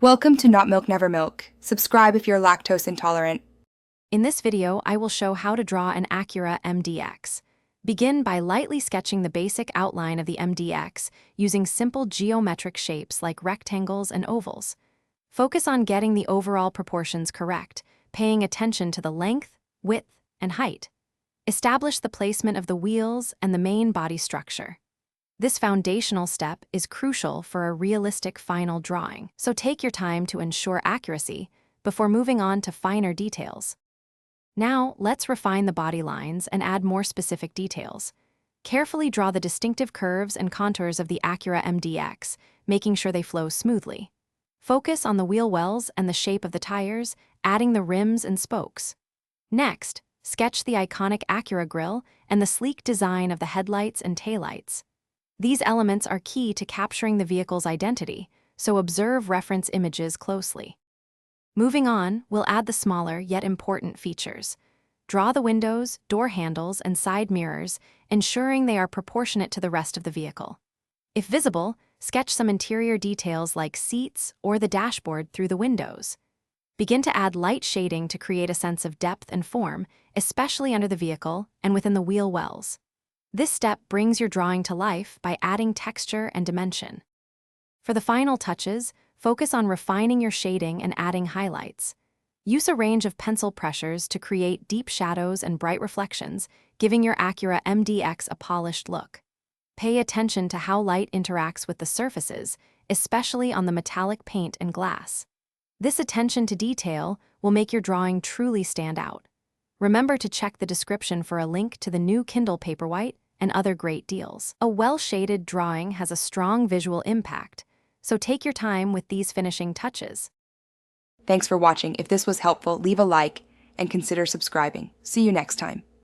Welcome to Not Milk Never Milk. Subscribe if you're lactose intolerant. In this video, I will show how to draw an Acura MDX. Begin by lightly sketching the basic outline of the MDX using simple geometric shapes like rectangles and ovals. Focus on getting the overall proportions correct, paying attention to the length, width, and height. Establish the placement of the wheels and the main body structure. This foundational step is crucial for a realistic final drawing, so take your time to ensure accuracy before moving on to finer details. Now, let's refine the body lines and add more specific details. Carefully draw the distinctive curves and contours of the Acura MDX, making sure they flow smoothly. Focus on the wheel wells and the shape of the tires, adding the rims and spokes. Next, sketch the iconic Acura grille and the sleek design of the headlights and taillights. These elements are key to capturing the vehicle's identity, so observe reference images closely. Moving on, we'll add the smaller yet important features. Draw the windows, door handles, and side mirrors, ensuring they are proportionate to the rest of the vehicle. If visible, sketch some interior details like seats or the dashboard through the windows. Begin to add light shading to create a sense of depth and form, especially under the vehicle and within the wheel wells. This step brings your drawing to life by adding texture and dimension. For the final touches, focus on refining your shading and adding highlights. Use a range of pencil pressures to create deep shadows and bright reflections, giving your Acura MDX a polished look. Pay attention to how light interacts with the surfaces, especially on the metallic paint and glass. This attention to detail will make your drawing truly stand out. Remember to check the description for a link to the new Kindle Paperwhite and other great deals. A well-shaded drawing has a strong visual impact, so take your time with these finishing touches. Thanks for watching. If this was helpful, leave a like and consider subscribing. See you next time.